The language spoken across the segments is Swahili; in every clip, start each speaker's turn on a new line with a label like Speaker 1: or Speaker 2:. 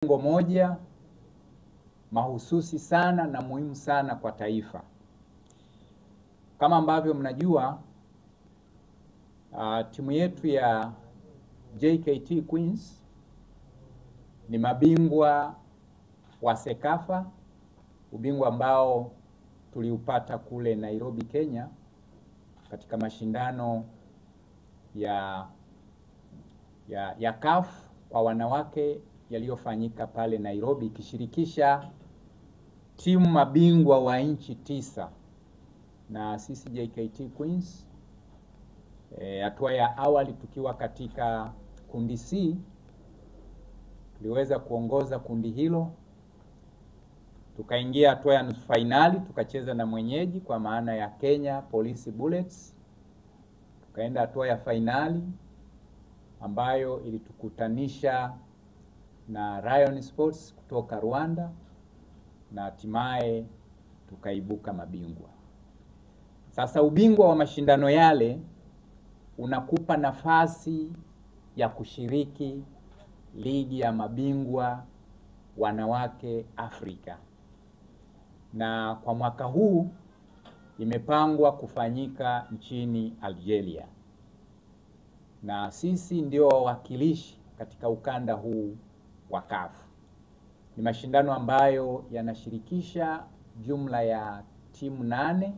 Speaker 1: Lengo moja mahususi sana na muhimu sana kwa taifa. Kama ambavyo mnajua, timu yetu ya JKT Queens ni mabingwa wa Sekafa, ubingwa ambao tuliupata kule Nairobi, Kenya, katika mashindano ya CAF kwa wanawake yaliyofanyika pale Nairobi, ikishirikisha timu mabingwa wa nchi 9 na sisi JKT Queens. Hatua ya awali tukiwa katika kundi C, tuliweza kuongoza kundi hilo, tukaingia hatua ya nusu finali, tukacheza na mwenyeji kwa maana ya Kenya Police Bullets. Tukaenda hatua ya finali ambayo ilitukutanisha na Rayon Sports kutoka Rwanda, na hatimaye tukaibuka mabingwa. Sasa ubingwa wa mashindano yale unakupa nafasi ya kushiriki ligi ya mabingwa wanawake Afrika, na kwa mwaka huu imepangwa kufanyika nchini Algeria, na sisi ndio wawakilishi katika ukanda huu wa CAF. Ni mashindano ambayo yanashirikisha jumla ya timu 8,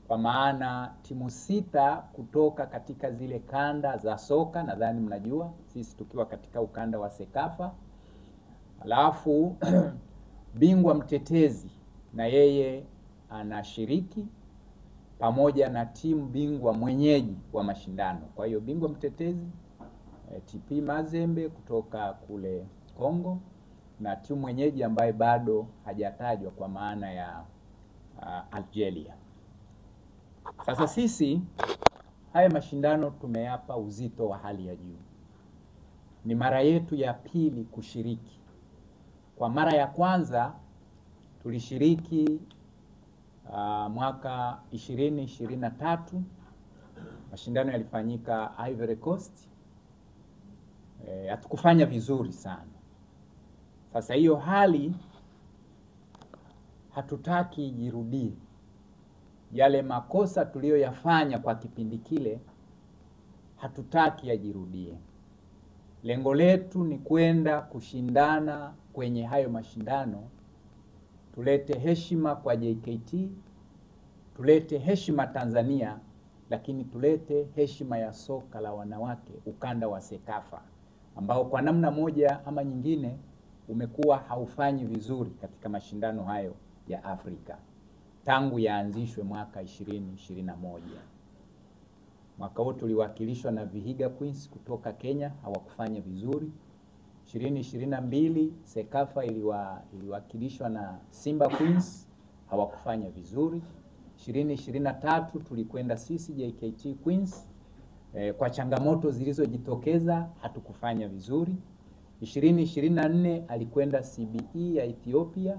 Speaker 1: kwa maana timu 6 kutoka katika zile kanda za soka, nadhani mnajua, sisi tukiwa katika ukanda wa Sekafa. Alafu bingwa mtetezi na yeye anashiriki pamoja na timu bingwa mwenyeji wa mashindano. Kwa hiyo bingwa mtetezi TP Mazembe kutoka kule Kongo, na timu mwenyeji ambaye bado hajatajwa kwa maana ya Algeria. Sasa sisi haya mashindano tumeyapa uzito wa hali ya juu. Ni mara yetu ya pili kushiriki. Kwa mara ya kwanza tulishiriki mwaka 2023, mashindano yalifanyika Ivory Coast. Hatukufanya vizuri sana. Sasa hiyo hali hatutaki ijirudie. Yale makosa tuliyoyafanya kwa kipindi kile hatutaki yajirudie. Lengo letu ni kwenda kushindana kwenye hayo mashindano, tulete heshima kwa JKT, tulete heshima Tanzania, lakini tulete heshima ya soka la wanawake ukanda wa Sekafa, ambao kwa namna moja ama nyingine umekuwa haufanyi vizuri katika mashindano hayo ya Afrika tangu yaanzishwe mwaka 2021. Mwaka huu tuliwakilishwa na Vihiga Queens kutoka Kenya, hawakufanya vizuri. 2022 Sekafa iliwakilishwa na Simba Queens, hawakufanya vizuri. 2023 tulikwenda sisi JKT Queens, kwa changamoto zilizojitokeza hatukufanya vizuri. 2024 alikwenda CBE ya Ethiopia,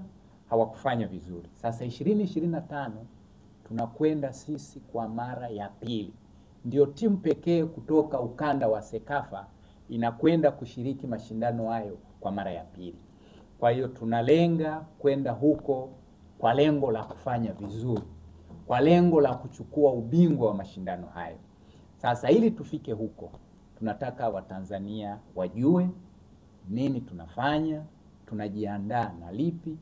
Speaker 1: hawakufanya vizuri. Sasa 2025 tunakwenda sisi kwa mara ya pili. Ndio timu pekee kutoka ukanda wa Sekafa inakwenda kushiriki mashindano hayo kwa mara ya pili. Kwa hiyo tunalenga kwenda huko kwa lengo la kufanya vizuri, kwa lengo la kuchukua ubingwa wa mashindano hayo. Sasa ili tufike huko, tunataka Watanzania wajue nini tunafanya, tunajiandaa na lipi,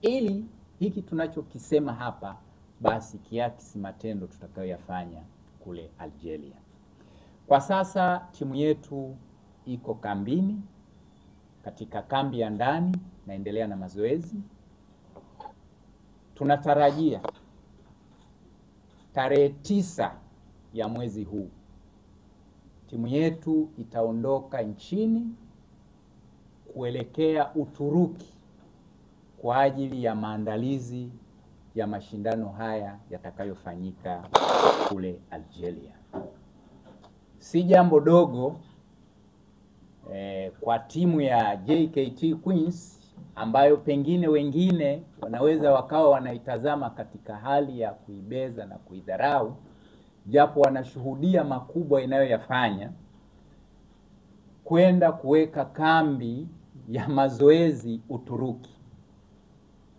Speaker 1: ili hiki tunachokisema hapa basi kiakisi matendo tutakayoyafanya kule Algeria. Kwa sasa timu yetu iko kambini, katika kambi ya ndani, naendelea na mazoezi. Tunatarajia tarehe 9 ya mwezi huu timu yetu itaondoka nchini kuelekea Uturuki kwa ajili ya maandalizi ya mashindano haya yatakayofanyika kule Algeria. Si jambo dogo kwa timu ya JKT Queens, ambayo pengine wengine wanaweza wakawa wanaitazama katika hali ya kuibeza na kuidharau, japo wanashuhudia makubwa inayoyafanya, kwenda kuweka kambi ya mazoezi Uturuki.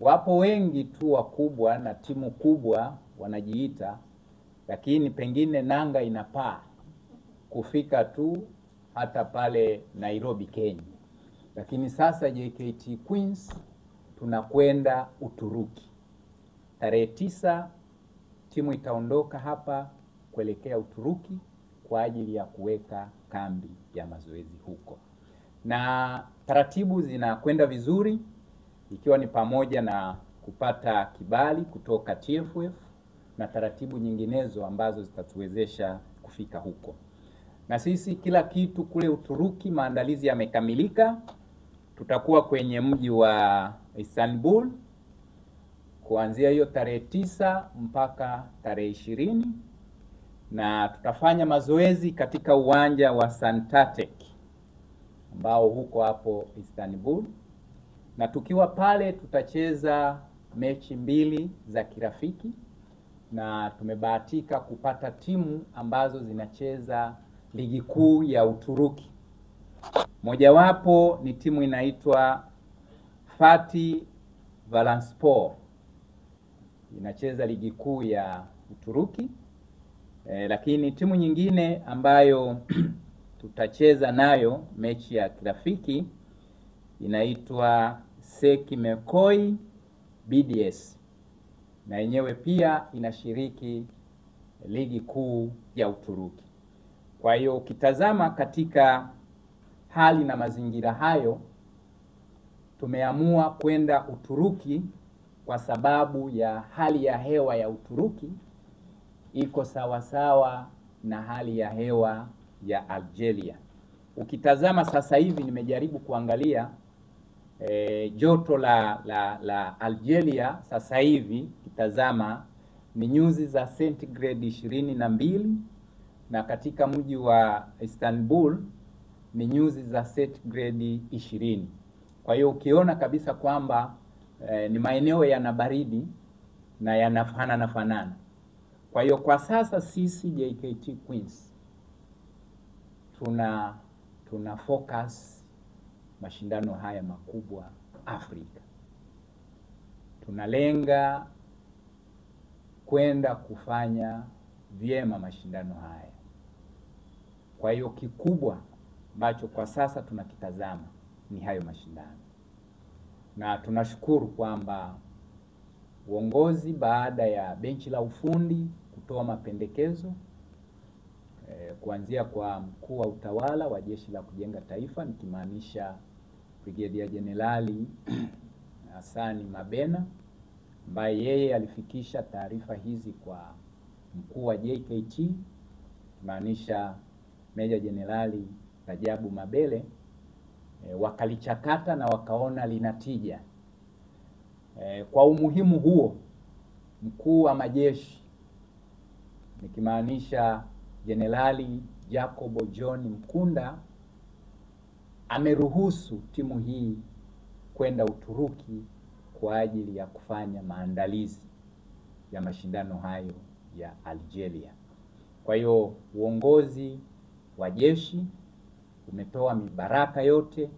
Speaker 1: Wapo wengi tu wakubwa na timu kubwa wanajiita, lakini pengine nanga inapaa kufika tu hata pale Nairobi, Kenya. Lakini sasa JKT Queens tunakwenda Uturuki. Tarehe 9 timu itaondoka hapa kuelekea Uturuki kwa ajili ya kuweka kambi ya mazoezi huko. Na taratibu zinakwenda vizuri, ikiwa ni pamoja na kupata kibali kutoka TFF na taratibu nyinginezo ambazo zitatuwezesha kufika huko. Na sisi kila kitu kule Uturuki, maandalizi yamekamilika. Tutakuwa kwenye mji wa Istanbul kuanzia hiyo tarehe 9 mpaka tarehe 20, na tutafanya mazoezi katika uwanja wa Santatek ambao huko hapo Istanbul. Na tukiwa pale tutacheza mechi 2 za kirafiki, na tumebahatika kupata timu ambazo zinacheza ligi kuu ya Uturuki. Mojawapo ni timu inaitwa Fatih Valanspor, inacheza ligi kuu ya Uturuki. Lakini timu nyingine ambayo tutacheza nayo mechi ya kirafiki inaitwa Sekimekoi BDS, na yenyewe pia inashiriki ligi kuu ya Uturuki. Kwa hiyo ukitazama katika hali na mazingira hayo, tumeamua kwenda Uturuki kwa sababu ya hali ya hewa ya Uturuki iko sawasawa na hali ya hewa ya Algeria. Ukitazama sasa hivi, nimejaribu kuangalia joto la Algeria sasa hivi, kitazama ni nyuzi za centigrade 22, na katika mji wa Istanbul ni nyuzi za centigrade 20. Kwa hiyo ukiona kabisa kwamba ni maeneo yana baridi na yanafanana. Kwa hiyo kwa sasa sisi JKT Queens tuna focus mashindano haya makubwa Afrika. Tunalenga kwenda kufanya vyema mashindano haya. Kwa hiyo kikubwa ambacho kwa sasa tunakitazama ni hayo mashindano. Na tunashukuru kwamba uongozi baada ya benchi la ufundi kutoa mapendekezo kuanzia kwa mkuu wa utawala wa Jeshi la Kujenga Taifa, nikimaanisha Brigedia Jenerali Hassan Mabena, ambaye yeye alifikisha taarifa hizi kwa mkuu wa JKT, maanisha Meja Jenerali Rajabu Mabele, wakalichakata na wakaona linatija. Kwa umuhimu huo, mkuu wa majeshi nikimaanisha Jenerali Jacobo John Mkunda ameruhusu timu hii kwenda Uturuki kwa ajili ya kufanya maandalizi ya mashindano hayo ya Algeria. Kwa hiyo uongozi wa jeshi umetoa mibaraka yote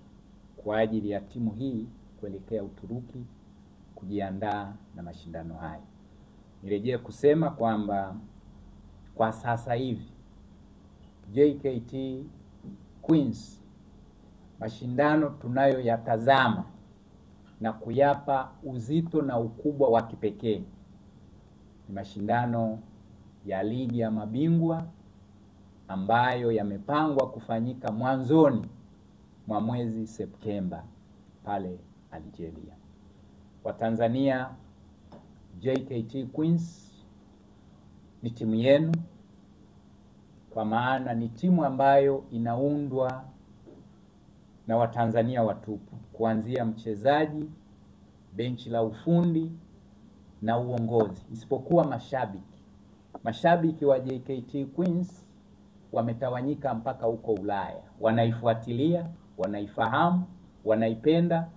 Speaker 1: kwa ajili ya timu hii kuelekea Uturuki kujiandaa na mashindano haya. Nirejee kusema kwamba kwa sasa hivi JKT Queens mashindano tunayoyatazama na kuyapa uzito na ukubwa wa kipekee ni mashindano ya ligi ya mabingwa ambayo yamepangwa kufanyika mwanzoni mwa mwezi Septemba pale Algeria. Kwa Tanzania, JKT Queens ni timu yenu, kwa maana ni timu ambayo inaundwa na Watanzania watupu, kuanzia mchezaji, benchi la ufundi na uongozi, isipokuwa mashabiki. Mashabiki wa JKT Queens wametawanyika mpaka huko Ulaya, wanaifuatilia, wanaifahamu, wanaipenda